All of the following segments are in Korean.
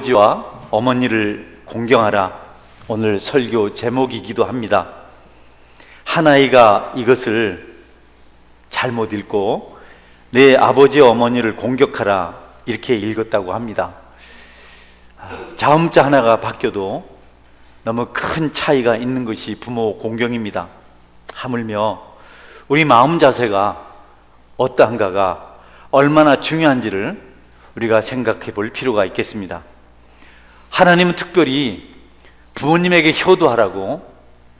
아버지와 어머니를 공경하라, 오늘 설교 제목이기도 합니다. 하나이가 이것을 잘못 읽고 내 아버지와 어머니를 공격하라 이렇게 읽었다고 합니다. 자음자 하나가 바뀌어도 너무 큰 차이가 있는 것이 부모 공경입니다. 하물며 우리 마음 자세가 어떠한가가 얼마나 중요한지를 우리가 생각해 볼 필요가 있겠습니다. 하나님은 특별히 부모님에게 효도하라고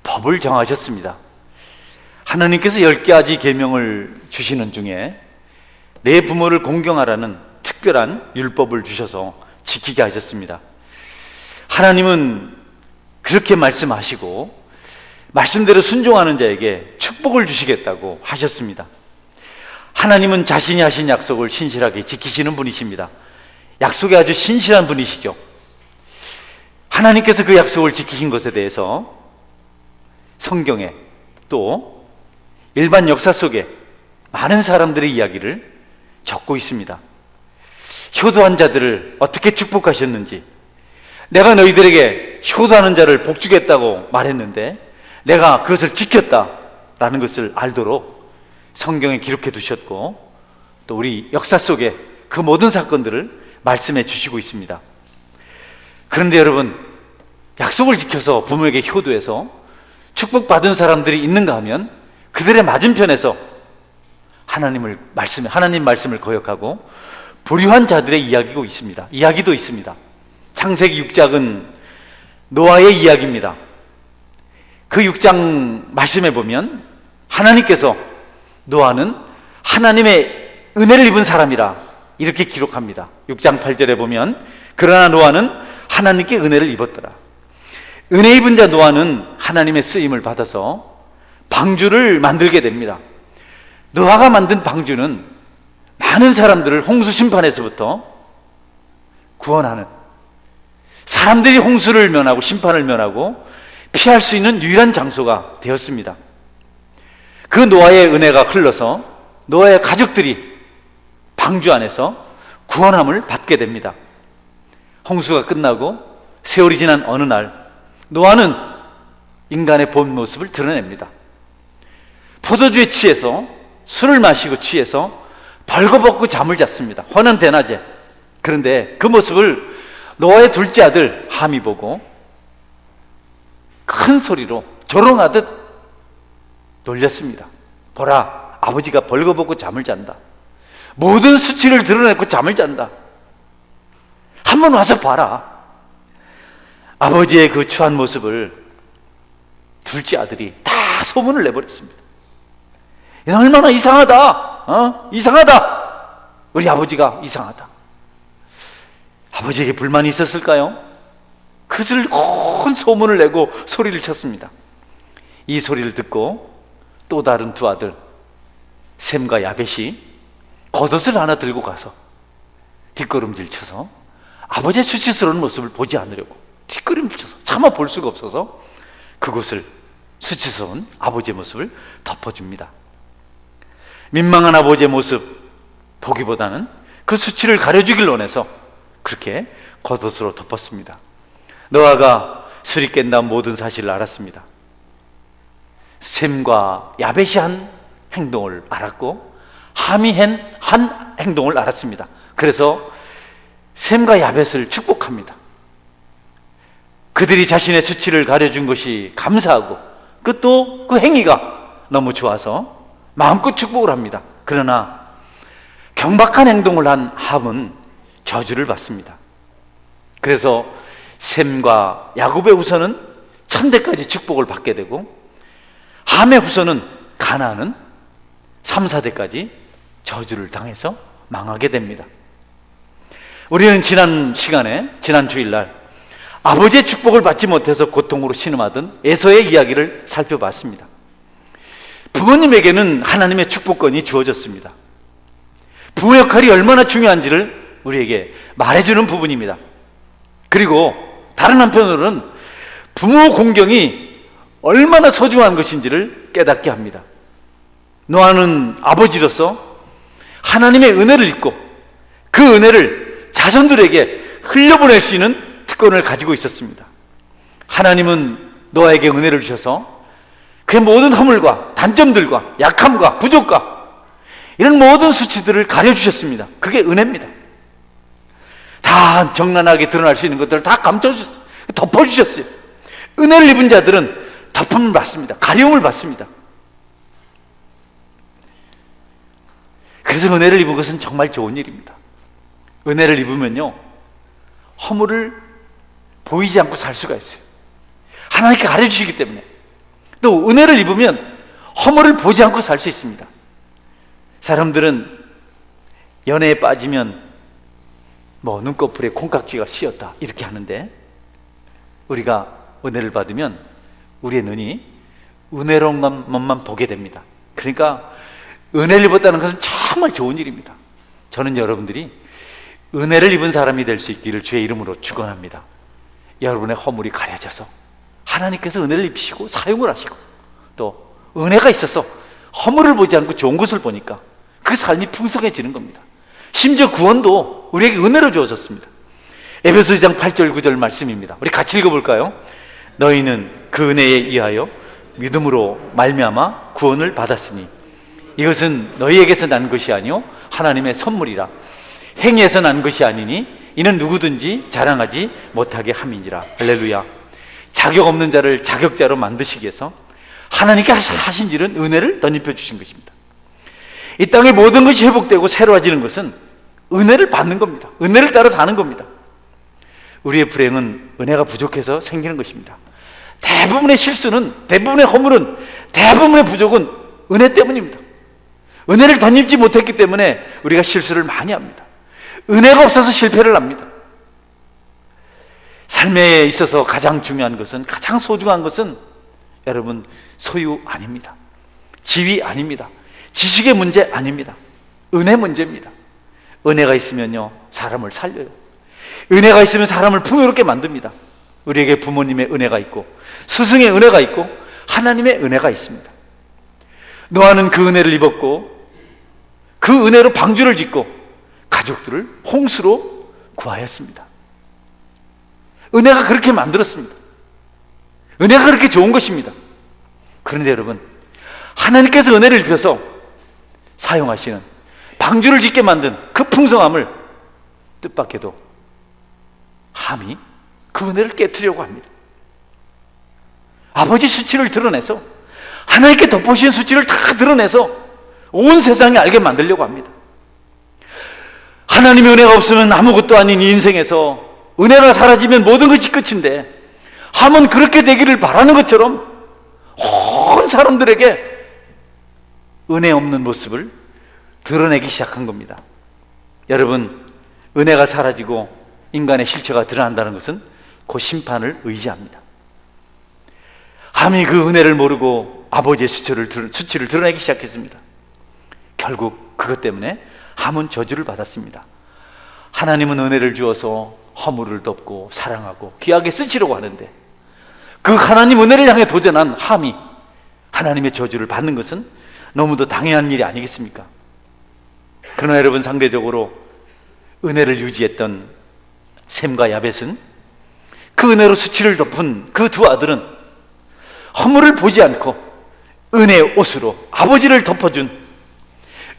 법을 정하셨습니다. 하나님께서 10가지 계명을 주시는 중에 내 부모를 공경하라는 특별한 율법을 주셔서 지키게 하셨습니다. 하나님은 그렇게 말씀하시고 말씀대로 순종하는 자에게 축복을 주시겠다고 하셨습니다. 하나님은 자신이 하신 약속을 신실하게 지키시는 분이십니다. 약속이 아주 신실한 분이시죠. 하나님께서 그 약속을 지키신 것에 대해서 성경에 또 일반 역사 속에 많은 사람들의 이야기를 적고 있습니다. 효도한 자들을 어떻게 축복하셨는지, 내가 너희들에게 효도하는 자를 복주겠다고 말했는데 내가 그것을 지켰다라는 것을 알도록 성경에 기록해 두셨고, 또 우리 역사 속에 그 모든 사건들을 말씀해 주시고 있습니다. 그런데 여러분, 약속을 지켜서 부모에게 효도해서 축복받은 사람들이 있는가 하면 그들의 맞은편에서 하나님 말씀을 거역하고 불의한 자들의 이야기도 있습니다. 창세기 6장은 노아의 이야기입니다. 그 6장 말씀해 보면 하나님께서 노아는 하나님의 은혜를 입은 사람이라 이렇게 기록합니다. 6장 8절에 보면 그러나 노아는 하나님께 은혜를 입었더라. 은혜 입은 자 노아는 하나님의 쓰임을 받아서 방주를 만들게 됩니다. 노아가 만든 방주는 많은 사람들을 홍수 심판에서부터 구원하는, 사람들이 홍수를 면하고 심판을 면하고 피할 수 있는 유일한 장소가 되었습니다. 그 노아의 은혜가 흘러서 노아의 가족들이 방주 안에서 구원함을 받게 됩니다. 홍수가 끝나고 세월이 지난 어느 날 노아는 인간의 본 모습을 드러냅니다. 포도주에 취해서, 술을 마시고 취해서 벌거벗고 잠을 잤습니다. 환한 대낮에. 그런데 그 모습을 노아의 둘째 아들 함이 보고 큰 소리로 조롱하듯 놀렸습니다. 보라, 아버지가 벌거벗고 잠을 잔다. 모든 수치를 드러내고 잠을 잔다. 한번 와서 봐라. 아버지의 그 추한 모습을 둘째 아들이 다 소문을 내버렸습니다. 얼마나 이상하다. 이상하다. 우리 아버지가 이상하다. 아버지에게 불만이 있었을까요? 그것을 온 소문을 내고 소리를 쳤습니다. 이 소리를 듣고 또 다른 두 아들 셈과 야벳이 겉옷을 하나 들고 가서 뒷걸음질 쳐서 아버지의 수치스러운 모습을 보지 않으려고 뒷걸음질 쳐서 차마 볼 수가 없어서 그곳을, 수치스러운 아버지의 모습을 덮어줍니다. 민망한 아버지의 모습 보기보다는 그 수치를 가려주길 원해서 그렇게 겉옷으로 덮었습니다. 노아가 술이 깬 다음 모든 사실을 알았습니다. 셈과 야벳이 한 행동을 알았고 함이 한 행동을 알았습니다. 그래서 셈과 야벳을 축복합니다. 그들이 자신의 수치를 가려준 것이 감사하고 또 그 행위가 너무 좋아서 마음껏 축복을 합니다. 그러나 경박한 행동을 한 함은 저주를 받습니다. 그래서 셈과 야곱의 후손은 천대까지 축복을 받게 되고 함의 후손은 가나안은 3, 4대까지 저주를 당해서 망하게 됩니다. 우리는 지난 주일날 아버지의 축복을 받지 못해서 고통으로 신음하던 에서의 이야기를 살펴봤습니다. 부모님에게는 하나님의 축복권이 주어졌습니다. 부모 역할이 얼마나 중요한지를 우리에게 말해주는 부분입니다. 그리고 다른 한편으로는 부모 공경이 얼마나 소중한 것인지를 깨닫게 합니다. 노아는 아버지로서 하나님의 은혜를 입고 그 은혜를 자손들에게 흘려보낼 수 있는 특권을 가지고 있었습니다. 하나님은 노아에게 은혜를 주셔서 그의 모든 허물과 단점들과 약함과 부족과 이런 모든 수치들을 가려주셨습니다. 그게 은혜입니다. 다 적나라하게 드러날 수 있는 것들을 다 감춰주셨어요. 덮어주셨어요. 은혜를 입은 자들은 덮음을 받습니다. 가려움을 받습니다. 그래서 은혜를 입은 것은 정말 좋은 일입니다. 은혜를 입으면요, 허물을 보이지 않고 살 수가 있어요. 하나님께 가려주시기 때문에. 또 은혜를 입으면 허물을 보지 않고 살 수 있습니다. 사람들은 연애에 빠지면 눈꺼풀에 콩깍지가 씌었다 이렇게 하는데, 우리가 은혜를 받으면 우리의 눈이 은혜로운 것만 보게 됩니다. 그러니까 은혜를 입었다는 것은 정말 좋은 일입니다. 저는 여러분들이 은혜를 입은 사람이 될 수 있기를 주의 이름으로 축원합니다. 여러분의 허물이 가려져서 하나님께서 은혜를 입히시고 사용을 하시고, 또 은혜가 있어서 허물을 보지 않고 좋은 것을 보니까 그 삶이 풍성해지는 겁니다. 심지어 구원도 우리에게 은혜로 주어졌습니다. 에베소 2장 8절 9절 말씀입니다. 우리 같이 읽어볼까요? 너희는 그 은혜에 의하여 믿음으로 말미암아 구원을 받았으니 이것은 너희에게서 난 것이 아니요 하나님의 선물이라. 행위에서 난 것이 아니니 이는 누구든지 자랑하지 못하게 함이니라. 할렐루야. 자격 없는 자를 자격자로 만드시기 위해서 하나님께 하신 일은 은혜를 덧입혀 주신 것입니다. 이 땅의 모든 것이 회복되고 새로워지는 것은 은혜를 받는 겁니다. 은혜를 따라 사는 겁니다. 우리의 불행은 은혜가 부족해서 생기는 것입니다. 대부분의 실수는, 대부분의 허물은, 대부분의 부족은 은혜 때문입니다. 은혜를 덧입지 못했기 때문에 우리가 실수를 많이 합니다. 은혜가 없어서 실패를 합니다. 삶에 있어서 가장 중요한 것은, 가장 소중한 것은 여러분 소유 아닙니다. 지위 아닙니다. 지식의 문제 아닙니다. 은혜 문제입니다. 은혜가 있으면요, 사람을 살려요. 은혜가 있으면 사람을 풍요롭게 만듭니다. 우리에게 부모님의 은혜가 있고 스승의 은혜가 있고 하나님의 은혜가 있습니다. 노아는 그 은혜를 입었고 그 은혜로 방주를 짓고 가족들을 홍수로 구하였습니다. 은혜가 그렇게 만들었습니다. 은혜가 그렇게 좋은 것입니다. 그런데 여러분, 하나님께서 은혜를 입혀서 사용하시는, 방주를 짓게 만든 그 풍성함을 뜻밖에도 함이 그 은혜를 깨트리려고 합니다. 아버지 수치를 드러내서, 하나님께 덮어주신 수치를 다 드러내서 온 세상이 알게 만들려고 합니다. 하나님의 은혜가 없으면 아무것도 아닌 이 인생에서 은혜가 사라지면 모든 것이 끝인데, 함은 그렇게 되기를 바라는 것처럼 온 사람들에게 은혜 없는 모습을 드러내기 시작한 겁니다. 여러분, 은혜가 사라지고 인간의 실체가 드러난다는 것은 그 심판을 의지합니다. 함이 그 은혜를 모르고 아버지의 수치를 드러내기 시작했습니다. 결국 그것 때문에 함은 저주를 받았습니다. 하나님은 은혜를 주어서 허물을 덮고 사랑하고 귀하게 쓰시려고 하는데, 그 하나님 은혜를 향해 도전한 함이 하나님의 저주를 받는 것은 너무도 당연한 일이 아니겠습니까? 그러나 여러분, 상대적으로 은혜를 유지했던 셈과 야벳은, 그 은혜로 수치를 덮은 그 두 아들은 허물을 보지 않고 은혜의 옷으로 아버지를 덮어준,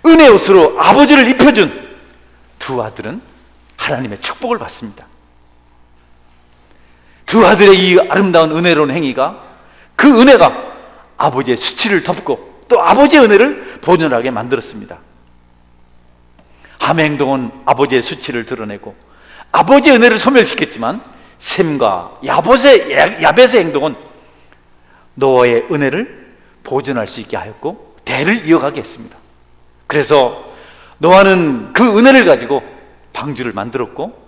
은혜의 옷으로 아버지를 입혀준 두 아들은 하나님의 축복을 받습니다. 두 아들의 이 아름다운 은혜로운 행위가, 그 은혜가 아버지의 수치를 덮고 또 아버지의 은혜를 보존하게 만들었습니다. 함의 행동은 아버지의 수치를 드러내고 아버지의 은혜를 소멸시켰지만, 셈과 야벳의 행동은 노아의 은혜를 보존할 수 있게 하였고 대를 이어가게 했습니다. 그래서 노아는 그 은혜를 가지고 방주를 만들었고,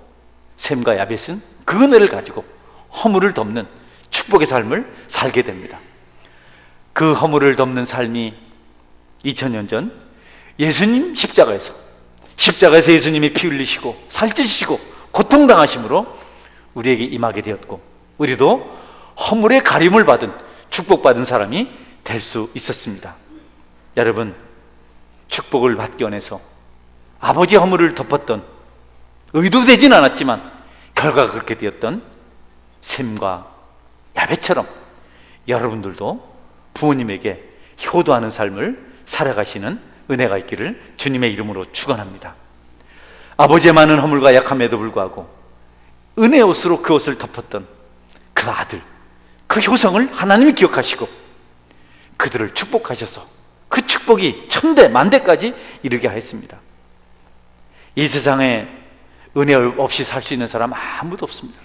셈과 야벳은 그 은혜를 가지고 허물을 덮는 축복의 삶을 살게 됩니다. 그 허물을 덮는 삶이 2000년 전 예수님 십자가에서 예수님이 피 흘리시고 살찌시고 고통당하심으로 우리에게 임하게 되었고, 우리도 허물의 가림을 받은 축복받은 사람이 될 수 있었습니다. 여러분, 축복을 받기 원해서 아버지의 허물을 덮었던, 의도되진 않았지만 결과가 그렇게 되었던 셈과 야벳처럼 여러분들도 부모님에게 효도하는 삶을 살아가시는 은혜가 있기를 주님의 이름으로 축원합니다. 아버지의 많은 허물과 약함에도 불구하고 은혜의 옷으로 그 옷을 덮었던 그 아들, 그 효성을 하나님이 기억하시고 그들을 축복하셔서 그 축복이 천대 만대까지 이르게 하였습니다. 이 세상에 은혜 없이 살 수 있는 사람 아무도 없습니다.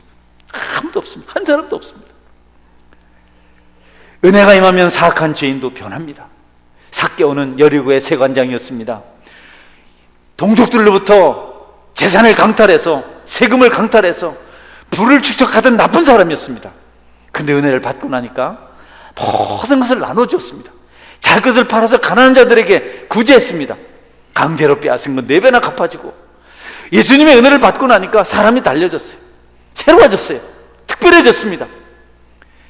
아무도 없습니다. 한 사람도 없습니다. 은혜가 임하면 사악한 죄인도 변합니다. 삭개오는 여리고의 세관장이었습니다. 동족들로부터 재산을 강탈해서 세금을 강탈해서 부를 축적하던 나쁜 사람이었습니다. 근데 은혜를 받고 나니까 모든 것을 나눠줬습니다. 자기 것을 팔아서 가난한 자들에게 구제했습니다. 강제로 빼앗은 건 4배나 갚아주고, 예수님의 은혜를 받고 나니까 사람이 달려졌어요. 새로워졌어요. 특별해졌습니다.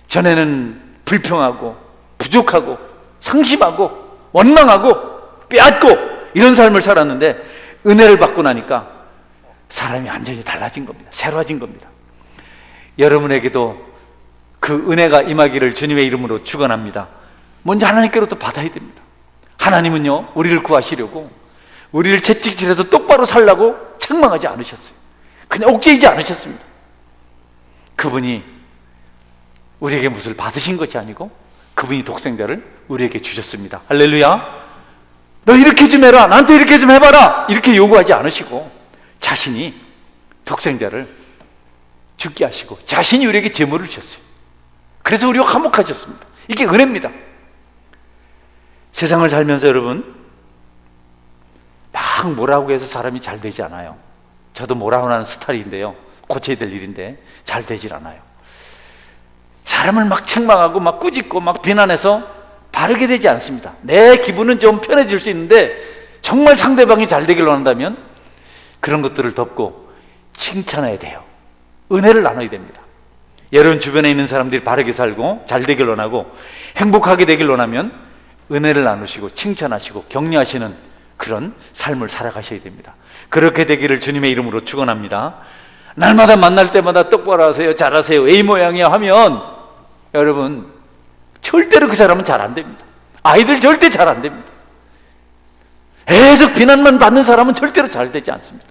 전에는 불평하고 부족하고 상심하고 원망하고 빼앗고 이런 삶을 살았는데 은혜를 받고 나니까 사람이 완전히 달라진 겁니다. 새로워진 겁니다. 여러분에게도 그 은혜가 임하기를 주님의 이름으로 축원합니다. 먼저 하나님께로부터 받아야 됩니다. 하나님은요, 우리를 구하시려고 우리를 채찍질해서 똑바로 살라고 책망하지 않으셨어요. 그냥 옥죄이지 않으셨습니다. 그분이 우리에게 무엇을 받으신 것이 아니고 그분이 독생자를 우리에게 주셨습니다. 할렐루야. 너 이렇게 좀 해라, 나한테 이렇게 좀 해봐라, 이렇게 요구하지 않으시고 자신이 독생자를 죽게 하시고 자신이 우리에게 제물을 주셨어요. 그래서 우리와 화목하셨습니다. 이게 은혜입니다. 세상을 살면서 여러분 막 뭐라고 해서 사람이 잘 되지 않아요. 저도 뭐라고 하는 스타일인데요, 고쳐야 될 일인데 잘 되질 않아요. 사람을 막 책망하고 막 꾸짖고 막 비난해서 바르게 되지 않습니다. 내 기분은 좀 편해질 수 있는데 정말 상대방이 잘 되기를 원한다면 그런 것들을 덮고 칭찬해야 돼요. 은혜를 나눠야 됩니다. 여러분 주변에 있는 사람들이 바르게 살고 잘 되길 원하고 행복하게 되길 원하면 은혜를 나누시고 칭찬하시고 격려하시는 그런 삶을 살아가셔야 됩니다. 그렇게 되기를 주님의 이름으로 축원합니다. 날마다 만날 때마다 똑바로 하세요, 잘하세요, A 모양이야 하면 여러분 절대로 그 사람은 잘 안 됩니다. 아이들 절대 잘 안 됩니다. 계속 비난만 받는 사람은 절대로 잘 되지 않습니다.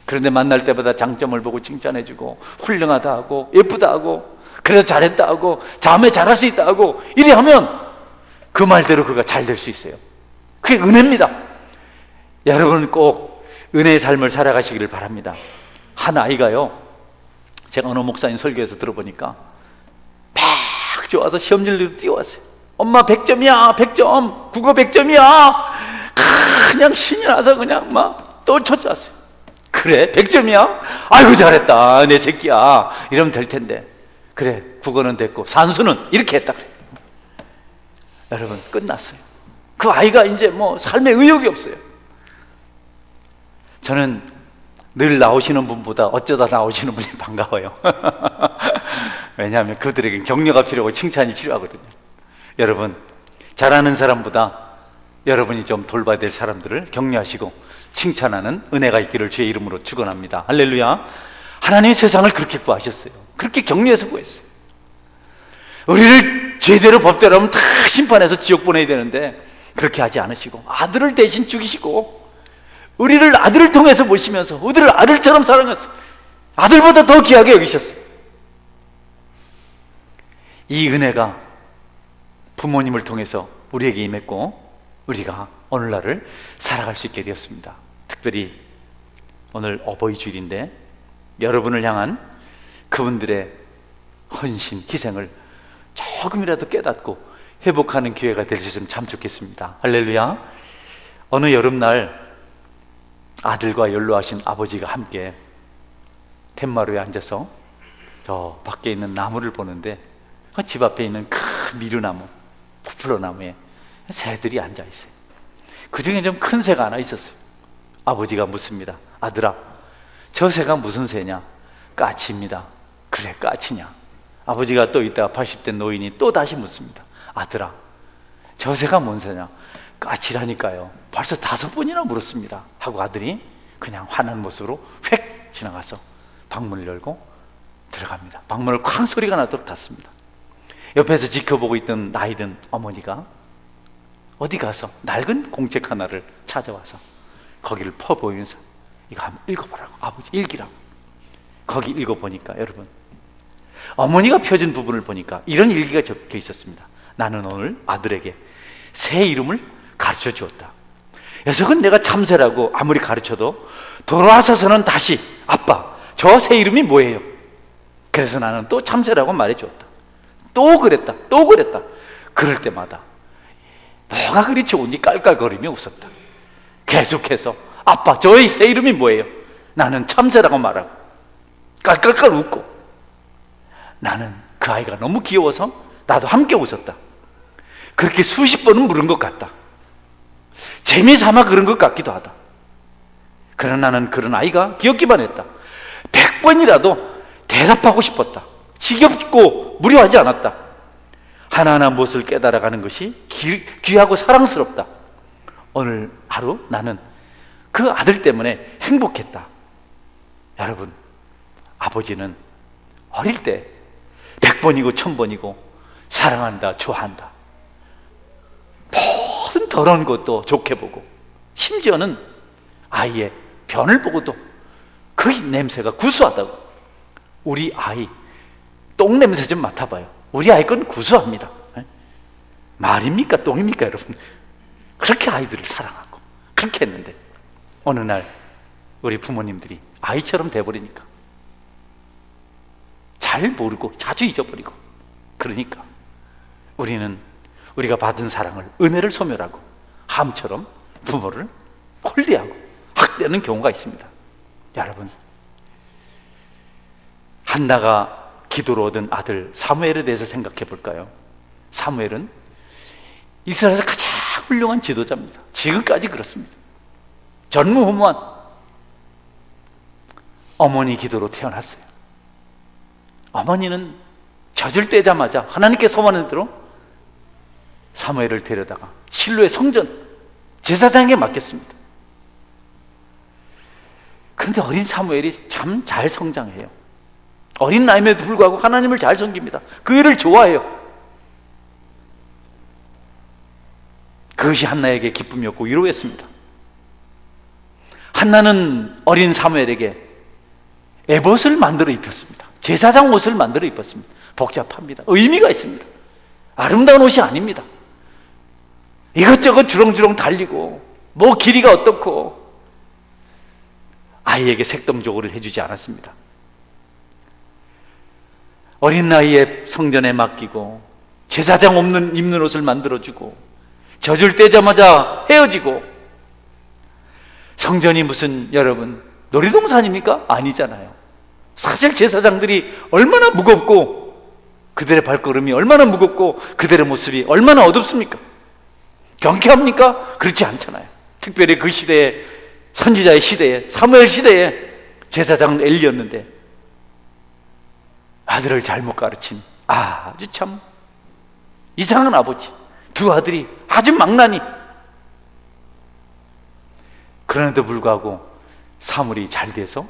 그런데 만날 때마다 장점을 보고 칭찬해주고 훌륭하다 하고 예쁘다 하고 그래서 잘했다 하고 자매 잘할 수 있다 하고 이래 하면 그 말대로 그가 잘 될 수 있어요. 그게 은혜입니다. 여러분 꼭 은혜의 삶을 살아가시기를 바랍니다. 한 아이가요, 제가 어느 목사님 설교에서 들어보니까 막 좋아서 시험지를 띄워왔어요. 엄마 100점이야 100점, 국어 100점이야. 그냥 신이 나서 그냥 막 또 쳤었어요. 그래 100점이야? 아이고 잘했다 내 새끼야 이러면 될 텐데, 그래 국어는 됐고 산수는 이렇게 했다 그래. 여러분 끝났어요. 그 아이가 이제 뭐 삶에 의욕이 없어요. 저는 늘 나오시는 분보다 어쩌다 나오시는 분이 반가워요. 왜냐하면 그들에게 격려가 필요하고 칭찬이 필요하거든요. 여러분 잘하는 사람보다 여러분이 좀 돌봐야 될 사람들을 격려하시고 칭찬하는 은혜가 있기를 주의 이름으로 축원합니다. 할렐루야. 하나님이 세상을 그렇게 구하셨어요. 그렇게 격려해서 구했어요. 우리를 죄대로 법대로 하면 다 심판해서 지옥 보내야 되는데 그렇게 하지 않으시고 아들을 대신 죽이시고 우리를 아들을 통해서 보시면서 우리를 아들처럼 사랑했어요. 아들보다 더 귀하게 여기셨어요. 이 은혜가 부모님을 통해서 우리에게 임했고 우리가 오늘날을 살아갈 수 있게 되었습니다. 특별히 오늘 어버이 주일인데 여러분을 향한 그분들의 헌신, 희생을 조금이라도 깨닫고 회복하는 기회가 될 수 있으면 참 좋겠습니다. 할렐루야. 어느 여름날 아들과 연로하신 아버지가 함께 툇마루에 앉아서 저 밖에 있는 나무를 보는데 그 집 앞에 있는 큰 미루나무, 포플러나무에 새들이 앉아있어요. 그 중에 좀 큰 새가 하나 있었어요. 아버지가 묻습니다. 아들아, 저 새가 무슨 새냐? 까치입니다. 그래, 까치냐? 아버지가 또 이따가 80대 노인이 또 다시 묻습니다. 아들아, 저 새가 뭔 새냐? 까치라니까요. 벌써 5번이나 물었습니다. 하고 아들이 그냥 화난 모습으로 휙 지나가서 방문을 열고 들어갑니다. 방문을 쾅 소리가 나도록 닫습니다. 옆에서 지켜보고 있던 나이든 어머니가 어디 가서 낡은 공책 하나를 찾아와서 거기를 퍼보이면서 이거 한번 읽어보라고, 아버지 읽기라고. 거기 읽어보니까 여러분, 어머니가 펴준 부분을 보니까 이런 일기가 적혀 있었습니다. 나는 오늘 아들에게 새 이름을 가르쳐 주었다. 녀석은 내가 참새라고 아무리 가르쳐도 돌아와서는 다시 아빠 저 새 이름이 뭐예요? 그래서 나는 또 참새라고 말해 주었다. 또 그랬다, 또 그랬다. 그럴 때마다 뭐가 그리 좋은지 깔깔거리며 웃었다. 계속해서 아빠 저의 새 이름이 뭐예요? 나는 참새라고 말하고 깔깔깔 웃고, 나는 그 아이가 너무 귀여워서 나도 함께 웃었다. 그렇게 수십 번은 물은 것 같다. 재미삼아 그런 것 같기도 하다. 그러나 나는 그런 아이가 귀엽기만 했다. 100번이라도 대답하고 싶었다. 지겹고 무료하지 않았다. 하나하나 무엇을 깨달아가는 것이 귀하고 사랑스럽다. 오늘 하루 나는 그 아들 때문에 행복했다. 여러분, 아버지는 어릴 때 100번이고 1000번이고 사랑한다, 좋아한다. 모든 더러운 것도 좋게 보고, 심지어는 아이의 변을 보고도 그 냄새가 구수하다고. 우리 아이 똥 냄새 좀 맡아봐요. 우리 아이 건 구수합니다. 말입니까 똥입니까 여러분? 그렇게 아이들을 사랑하고 그렇게 했는데 어느 날 우리 부모님들이 아이처럼 돼버리니까 잘 모르고 자주 잊어버리고, 그러니까 우리는 우리가 받은 사랑을, 은혜를 소멸하고 함처럼 부모를 홀리하고 학대하는 경우가 있습니다. 여러분, 한나가 기도로 얻은 아들 사무엘에 대해서 생각해 볼까요? 사무엘은 이스라엘에서 가장 훌륭한 지도자입니다. 지금까지 그렇습니다. 전무후무한 어머니 기도로 태어났어요. 어머니는 젖을 떼자마자 하나님께 소원한 대로 사무엘을 데려다가 실로의 성전 제사장에게 맡겼습니다. 그런데 어린 사무엘이 참 잘 성장해요. 어린 나이임에도 불구하고 하나님을 잘 섬깁니다. 그 일을 좋아해요. 그것이 한나에게 기쁨이었고 위로였습니다. 한나는 어린 사무엘에게 에봇을 만들어 입혔습니다. 제사장 옷을 만들어 입혔습니다. 복잡합니다. 의미가 있습니다. 아름다운 옷이 아닙니다. 이것저것 주렁주렁 달리고 뭐 길이가 어떻고, 아이에게 색동적으로 해주지 않았습니다. 어린 나이에 성전에 맡기고 제사장 없는 입는 옷을 만들어주고 젖을 떼자마자 헤어지고, 성전이 무슨 여러분 놀이동산입니까? 아니잖아요. 사실 제사장들이 얼마나 무겁고 그들의 발걸음이 얼마나 무겁고 그들의 모습이 얼마나 어둡습니까? 경쾌합니까? 그렇지 않잖아요. 특별히 그 시대에, 선지자의 시대에, 사무엘 시대에 제사장은 엘리였는데 아들을 잘못 가르친 아주 참 이상한 아버지, 두 아들이 아주 망나니. 그런데도 불구하고 사물이 잘 돼서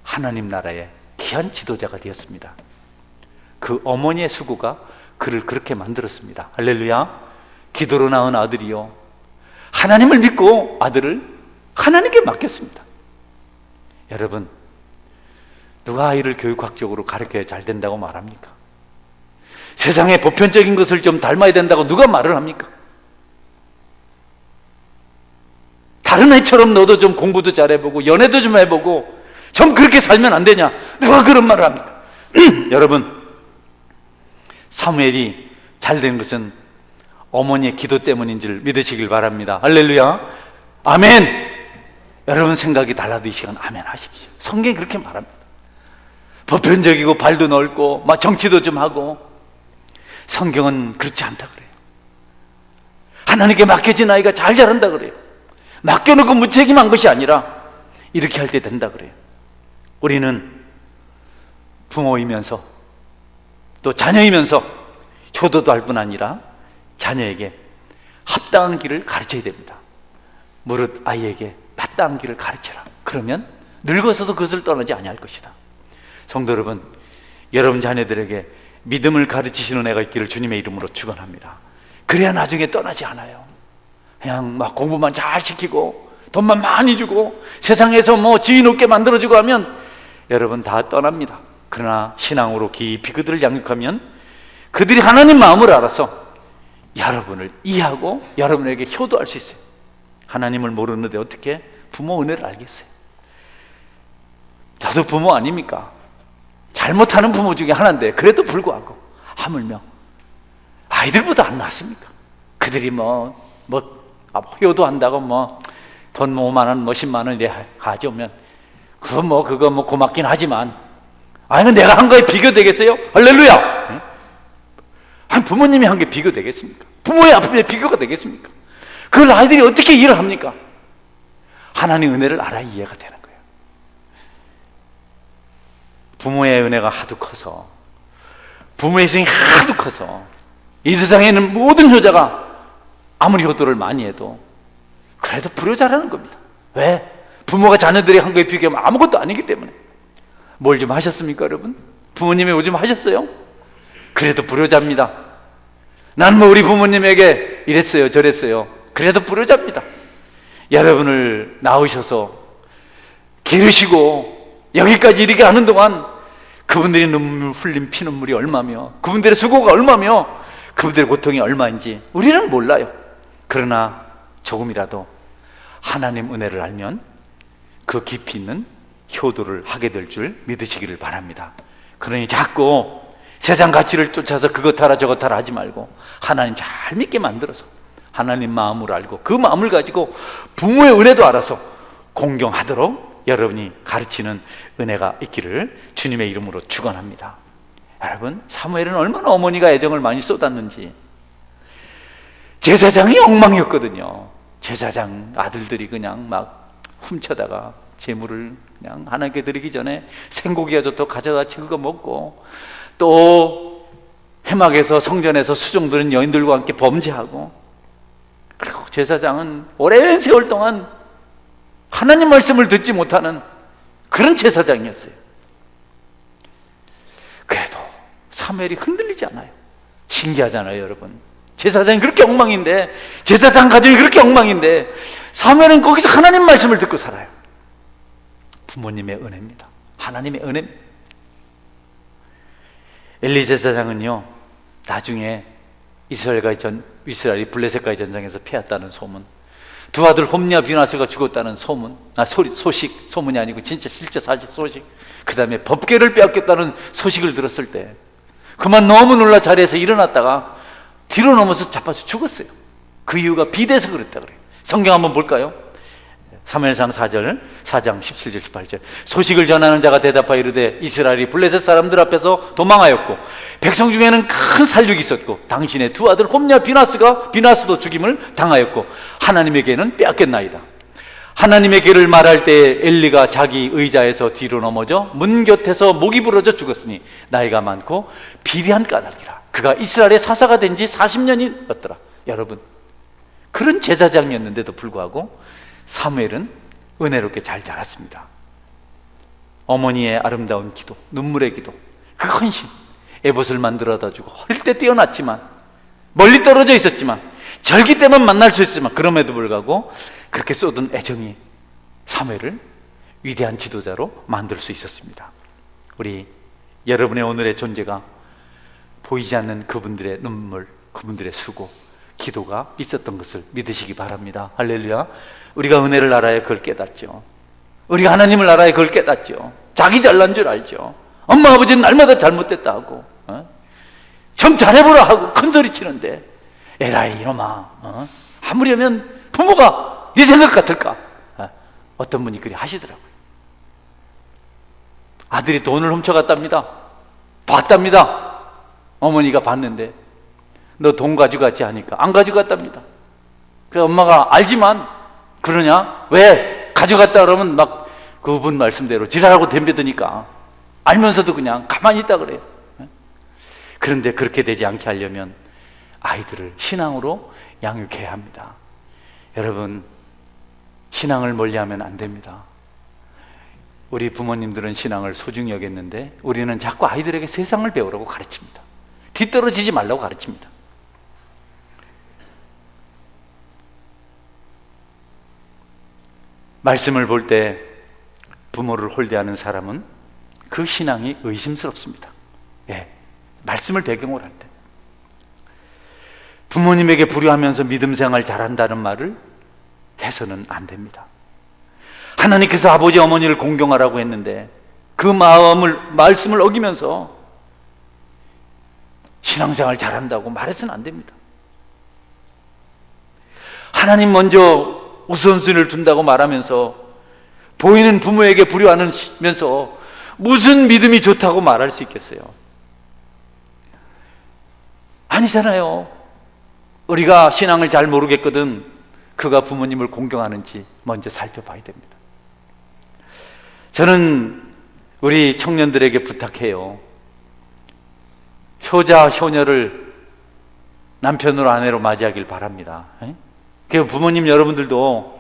하나님 나라의 귀한 지도자가 되었습니다. 그 어머니의 수고가 그를 그렇게 만들었습니다. 할렐루야. 기도로 낳은 아들이요, 하나님을 믿고 아들을 하나님께 맡겼습니다. 여러분, 누가 아이를 교육학적으로 가르쳐야 잘 된다고 말합니까? 세상의 보편적인 것을 좀 닮아야 된다고 누가 말을 합니까? 다른 애처럼 너도 좀 공부도 잘해보고 연애도 좀 해보고 좀 그렇게 살면 안 되냐? 누가 그런 말을 합니까? 여러분, 사무엘이 잘 된 것은 어머니의 기도 때문인 줄 믿으시길 바랍니다. 할렐루야. 아멘. 여러분 생각이 달라도 이 시간 아멘 하십시오. 성경이 그렇게 말합니다. 보편적이고 발도 넓고 막 정치도 좀 하고, 성경은 그렇지 않다 그래요. 하나님께 맡겨진 아이가 잘 자란다 그래요. 맡겨놓고 무책임한 것이 아니라 이렇게 할 때 된다 그래요. 우리는 부모이면서 또 자녀이면서 효도도 할 뿐 아니라 자녀에게 합당한 길을 가르쳐야 됩니다. 무릇 아이에게 마땅한 길을 가르쳐라. 그러면 늙어서도 그것을 떠나지 아니할 것이다. 성도 여러분, 여러분 자녀들에게 믿음을 가르치시는 은혜가 있기를 주님의 이름으로 축원합니다. 그래야 나중에 떠나지 않아요. 그냥 막 공부만 잘 시키고 돈만 많이 주고 세상에서 뭐 지위 높게 만들어주고 하면 여러분 다 떠납니다. 그러나 신앙으로 깊이 그들을 양육하면 그들이 하나님 마음을 알아서 여러분을 이해하고 여러분에게 효도할 수 있어요. 하나님을 모르는데 어떻게 부모 은혜를 알겠어요? 저도 부모 아닙니까? 잘못하는 부모 중에 하나인데 그래도 불구하고 하물며 아이들보다 안 낫습니까? 그들이 효도한다고 돈 5만 원, 10만 원 이래 가져오면 그거 고맙긴 하지만 아니 내가 한 거에 비교되겠어요? 할렐루야! 아니, 부모님이 한 게 비교되겠습니까? 부모의 아픔에 비교가 되겠습니까? 그걸 아이들이 어떻게 이해를 합니까? 하나님의 은혜를 알아야 이해가 되는 거예요. 부모의 은혜가 하도 커서, 부모의 희생이 하도 커서 이 세상에 있는 모든 효자가 아무리 효도를 많이 해도 그래도 불효자라는 겁니다. 왜? 부모가 자녀들이 한 거에 비교하면 아무것도 아니기 때문에. 뭘 좀 하셨습니까, 여러분? 부모님이 요즘 하셨어요? 그래도 불효자입니다. 난 우리 부모님에게 이랬어요 저랬어요. 그래도 불효자입니다. 여러분을 낳으셔서 기르시고 여기까지 이르게 하는 동안 그분들이 눈물 흘린 피눈물이 얼마며 그분들의 수고가 얼마며 그분들의 고통이 얼마인지 우리는 몰라요. 그러나 조금이라도 하나님 은혜를 알면 그 깊이 있는 효도를 하게 될 줄 믿으시기를 바랍니다. 그러니 자꾸 세상 가치를 쫓아서 그것 하라 저것 하라 하지 말고 하나님 잘 믿게 만들어서 하나님 마음을 알고 그 마음을 가지고 부모의 은혜도 알아서 공경하도록 여러분이 가르치는 은혜가 있기를 주님의 이름으로 축원합니다. 여러분, 사무엘은 얼마나 어머니가 애정을 많이 쏟았는지. 제사장이 엉망이었거든요. 제사장 아들들이 그냥 막 훔쳐다가 재물을 그냥 하나님께 드리기 전에 생고기가 좋다고 가져다 그거 먹고, 또 회막에서 성전에서 수종드는 여인들과 함께 범죄하고, 그리고 제사장은 오랜 세월 동안 하나님 말씀을 듣지 못하는 그런 제사장이었어요. 그래도 사무엘이 흔들리지 않아요. 신기하잖아요, 여러분. 제사장이 그렇게 엉망인데, 제사장 가정이 그렇게 엉망인데 사무엘은 거기서 하나님 말씀을 듣고 살아요. 부모님의 은혜입니다. 하나님의 은혜입니다. 엘리 제사장은요, 나중에 이스라엘이 블레셋과의 전쟁에서 패했다는 소문, 두 아들 홈리와 비나스가 죽었다는 소문, 소문이 아니고 진짜 실제 사실 소식, 그 다음에 법궤를 빼앗겼다는 소식을 들었을 때 그만 너무 놀라 자리에서 일어났다가 뒤로 넘어서 자빠져 죽었어요. 그 이유가 비대해서 그랬다 그래요. 성경 한번 볼까요? 사무엘상 4장 17절 18절. 소식을 전하는 자가 대답하여 이르되 이스라엘이 블레셋 사람들 앞에서 도망하였고 백성 중에는 큰 살육이 있었고 당신의 두 아들 홈리와 비나스도 죽임을 당하였고 하나님에게는 빼앗겼나이다. 하나님의 길을 말할 때 엘리가 자기 의자에서 뒤로 넘어져 문 곁에서 목이 부러져 죽었으니 나이가 많고 비대한 까닭이라. 그가 이스라엘의 사사가 된 지 40년이었더라. 여러분, 그런 제사장이었는데도 불구하고 사무엘은 은혜롭게 잘 자랐습니다. 어머니의 아름다운 기도, 눈물의 기도, 그 헌신, 에봇을 만들어다 주고 어릴 때 뛰어났지만, 멀리 떨어져 있었지만, 절기 때만 만날 수 있지만, 그럼에도 불구하고 그렇게 쏟은 애정이 사무엘을 위대한 지도자로 만들 수 있었습니다. 우리 여러분의 오늘의 존재가 보이지 않는 그분들의 눈물, 그분들의 수고, 기도가 있었던 것을 믿으시기 바랍니다. 할렐루야. 우리가 은혜를 알아야 그걸 깨닫죠. 우리가 하나님을 알아야 그걸 깨닫죠. 자기 잘난 줄 알죠. 엄마 아버지는 날마다 잘못됐다 하고 좀 잘해보라 하고 큰소리 치는데 에라이 이놈아, 아무려면 부모가 네 생각 같을까? 어떤 분이 그리 하시더라고요. 아들이 돈을 훔쳐갔답니다. 봤답니다. 어머니가 봤는데 너 돈 가져갔지 하니까 안 가져갔답니다. 그래서 엄마가 알지만 그러냐? 왜? 가져갔다 그러면 막 그분 말씀대로 지랄하고 덤벼드니까 알면서도 그냥 가만히 있다 그래요. 그런데 그렇게 되지 않게 하려면 아이들을 신앙으로 양육해야 합니다. 여러분, 신앙을 멀리하면 안 됩니다. 우리 부모님들은 신앙을 소중히 여겼는데 우리는 자꾸 아이들에게 세상을 배우라고 가르칩니다. 뒤떨어지지 말라고 가르칩니다. 말씀을 볼 때 부모를 홀대하는 사람은 그 신앙이 의심스럽습니다. 예, 말씀을 배경으로 할 때 부모님에게 불효하면서 믿음 생활 잘한다는 말을 해서는 안 됩니다. 하나님께서 아버지 어머니를 공경하라고 했는데 그 말씀을 어기면서 신앙생활 잘한다고 말해서는 안 됩니다. 하나님 먼저 우선순위를 둔다고 말하면서 보이는 부모에게 불효하면서 무슨 믿음이 좋다고 말할 수 있겠어요? 아니잖아요. 우리가 신앙을 잘 모르겠거든 그가 부모님을 공경하는지 먼저 살펴봐야 됩니다. 저는 우리 청년들에게 부탁해요. 효자, 효녀를 남편으로 아내로 맞이하길 바랍니다. 그래서 부모님 여러분들도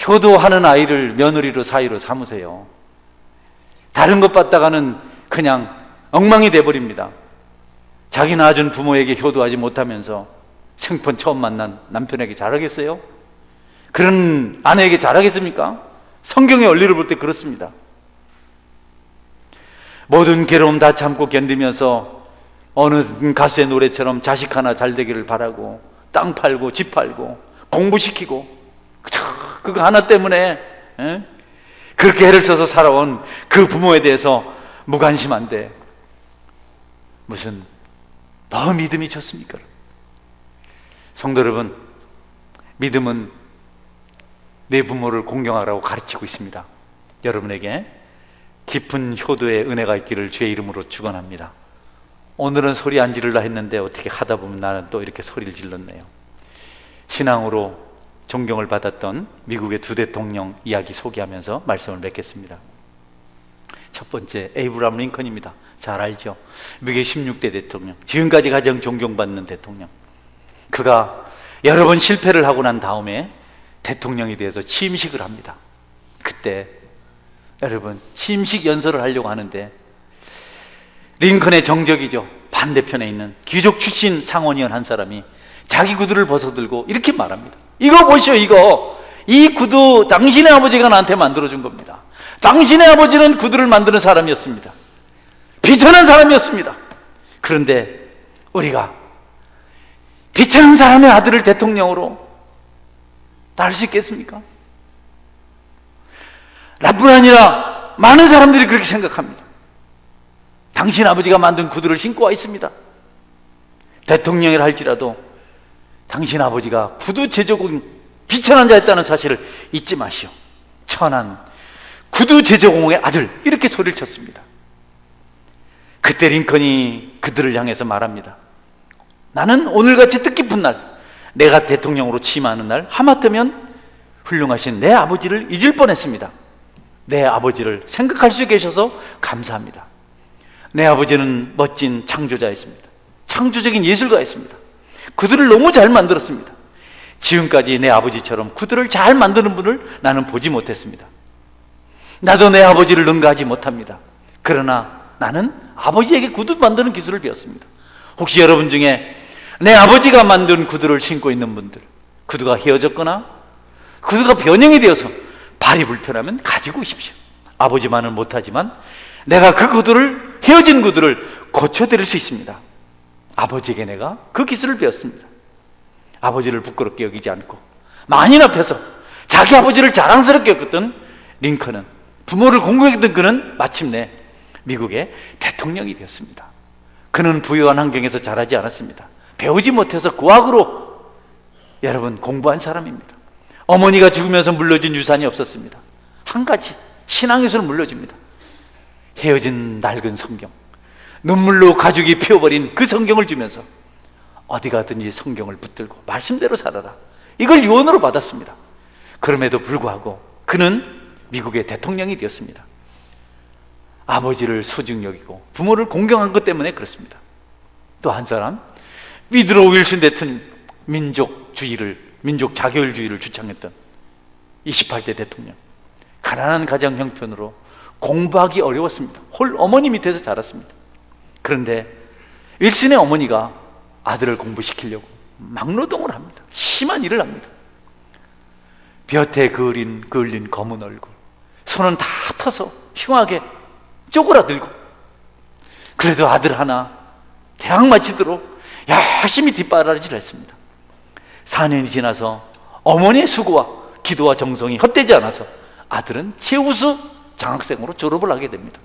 효도하는 아이를 며느리로 사위로 삼으세요. 다른 것 받다가는 그냥 엉망이 돼버립니다. 자기 낳아준 부모에게 효도하지 못하면서 생판 처음 만난 남편에게 잘하겠어요? 그런 아내에게 잘하겠습니까? 성경의 원리를 볼 때 그렇습니다. 모든 괴로움 다 참고 견디면서 어느 가수의 노래처럼 자식 하나 잘 되기를 바라고 땅 팔고 집 팔고 공부시키고 그거 하나 때문에 그렇게 애를 써서 살아온 그 부모에 대해서 무관심한데 무슨 더 믿음이 좋습니까? 성도 여러분, 믿음은 내 부모를 공경하라고 가르치고 있습니다. 여러분에게 깊은 효도의 은혜가 있기를 주의 이름으로 축원합니다. 오늘은 소리 안 지르려 했는데 어떻게 하다 보면 나는 또 이렇게 소리를 질렀네요. 신앙으로 존경을 받았던 미국의 두 대통령 이야기 소개하면서 말씀을 맺겠습니다. 첫 번째, 에이브라함 링컨입니다. 잘 알죠? 미국의 16대 대통령, 지금까지 가장 존경받는 대통령. 그가 여러 번 실패를 하고 난 다음에 대통령이 되어서 취임식을 합니다. 그때 여러분 취임식 연설을 하려고 하는데 링컨의 정적이죠. 반대편에 있는 귀족 출신 상원의원 한 사람이 자기 구두를 벗어들고 이렇게 말합니다. 이거 보시오, 이 구두 당신의 아버지가 나한테 만들어준 겁니다. 당신의 아버지는 구두를 만드는 사람이었습니다. 비천한 사람이었습니다. 그런데 우리가 비천한 사람의 아들을 대통령으로 딸 수 있겠습니까? 나뿐 아니라 많은 사람들이 그렇게 생각합니다. 당신 아버지가 만든 구두를 신고 와 있습니다. 대통령이라 할지라도 당신 아버지가 구두 제조공 비천한 자였다는 사실을 잊지 마시오. 천한 구두 제조공의 아들, 이렇게 소리를 쳤습니다. 그때 링컨이 그들을 향해서 말합니다. 나는 오늘같이 뜻깊은 날, 내가 대통령으로 취임하는 날, 하마터면 훌륭하신 내 아버지를 잊을 뻔했습니다. 내 아버지를 생각할 수 계셔서 감사합니다. 내 아버지는 멋진 창조자였습니다. 창조적인 예술가였습니다. 구두를 너무 잘 만들었습니다. 지금까지 내 아버지처럼 구두를 잘 만드는 분을 나는 보지 못했습니다. 나도 내 아버지를 능가하지 못합니다. 그러나 나는 아버지에게 구두 만드는 기술을 배웠습니다. 혹시 여러분 중에 내 아버지가 만든 구두를 신고 있는 분들, 구두가 헤어졌거나 구두가 변형이 되어서 발이 불편하면 가지고 오십시오. 아버지만은 못하지만 내가 그 구두를, 헤어진 구두를 고쳐드릴 수 있습니다. 아버지에게 내가 그 기술을 배웠습니다. 아버지를 부끄럽게 여기지 않고 만인 앞에서 자기 아버지를 자랑스럽게 여겼던 링컨은, 부모를 공경했던 그는 마침내 미국의 대통령이 되었습니다. 그는 부유한 환경에서 자라지 않았습니다. 배우지 못해서 고학으로 여러분 공부한 사람입니다. 어머니가 죽으면서 물려준 유산이 없었습니다. 한 가지, 신앙에서는 물려줍니다. 헤어진 낡은 성경, 눈물로 가죽이 피어버린 그 성경을 주면서 어디 가든지 성경을 붙들고 말씀대로 살아라, 이걸 유언으로 받았습니다. 그럼에도 불구하고 그는 미국의 대통령이 되었습니다. 아버지를 소중히 여기고 부모를 공경한 것 때문에 그렇습니다. 또 한 사람, 위드로 윌슨 대통령, 민족 자결주의를 주창했던 28대 대통령. 가난한 가정 형편으로 공부하기 어려웠습니다. 홀 어머니 밑에서 자랐습니다. 그런데 윌슨의 어머니가 아들을 공부시키려고 막노동을 합니다. 심한 일을 합니다. 볕에 그을린 검은 얼굴, 손은 다 터서 흉하게 쪼그라들고, 그래도 아들 하나 대학 마치도록 열심히 뒷바라지를 했습니다. 4년이 지나서 어머니의 수고와 기도와 정성이 헛되지 않아서 아들은 최우수 장학생으로 졸업을 하게 됩니다.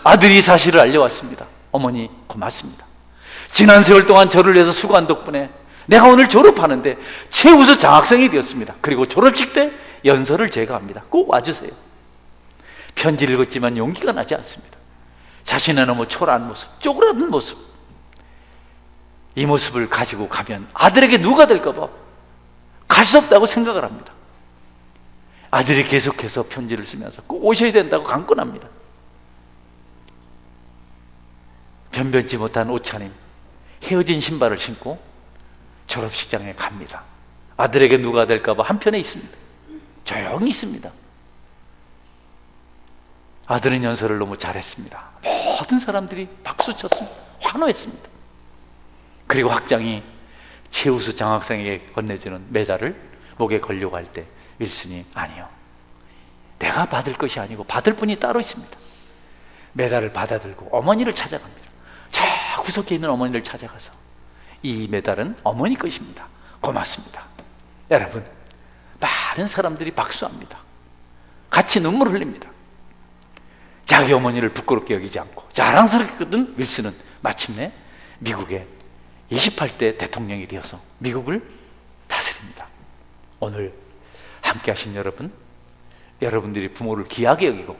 아들이 사실을 알려왔습니다. 어머니 고맙습니다. 지난 세월 동안 저를 위해서 수고한 덕분에 내가 오늘 졸업하는데 최우수 장학생이 되었습니다. 그리고 졸업식 때 연설을 제가 합니다. 꼭 와주세요. 편지를 읽었지만 용기가 나지 않습니다. 자신의 너무 초라한 모습, 쪼그라든 모습, 이 모습을 가지고 가면 아들에게 누가 될까봐 갈 수 없다고 생각을 합니다. 아들이 계속해서 편지를 쓰면서 꼭 오셔야 된다고 강권합니다. 변변치 못한 오차님, 헤어진 신발을 신고 졸업식장에 갑니다. 아들에게 누가 될까봐 한편에 있습니다. 조용히 있습니다. 아들은 연설을 너무 잘했습니다. 모든 사람들이 박수 쳤습니다. 환호했습니다. 그리고 학장이 최우수 장학생에게 건네주는 메달을 목에 걸려고 할 때 윌슨이 아니요, 내가 받을 것이 아니고 받을 분이 따로 있습니다. 메달을 받아들고 어머니를 찾아갑니다. 저 구석에 있는 어머니를 찾아가서 이 메달은 어머니 것입니다. 고맙습니다. 여러분, 많은 사람들이 박수합니다. 같이 눈물 흘립니다. 자기 어머니를 부끄럽게 여기지 않고 자랑스럽거든 윌슨은 마침내 미국의 28대 대통령이 되어서 미국을 다스립니다. 오늘 함께 하신 여러분, 여러분들이 부모를 귀하게 여기고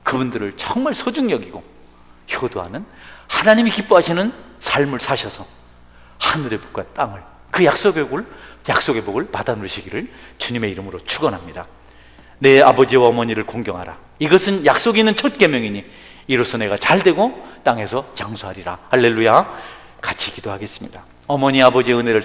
그분들을 정말 소중히 여기고 효도하는, 하나님이 기뻐하시는 삶을 사셔서 하늘의 복과 땅을, 그 약속의 복을 받아 누리시기를 주님의 이름으로 축원합니다. 내 아버지와 어머니를 공경하라. 이것은 약속이 있는 첫 계명이니 이로써 내가 잘되고 땅에서 장수하리라. 할렐루야. 같이 기도하겠습니다. 어머니 아버지의 은혜를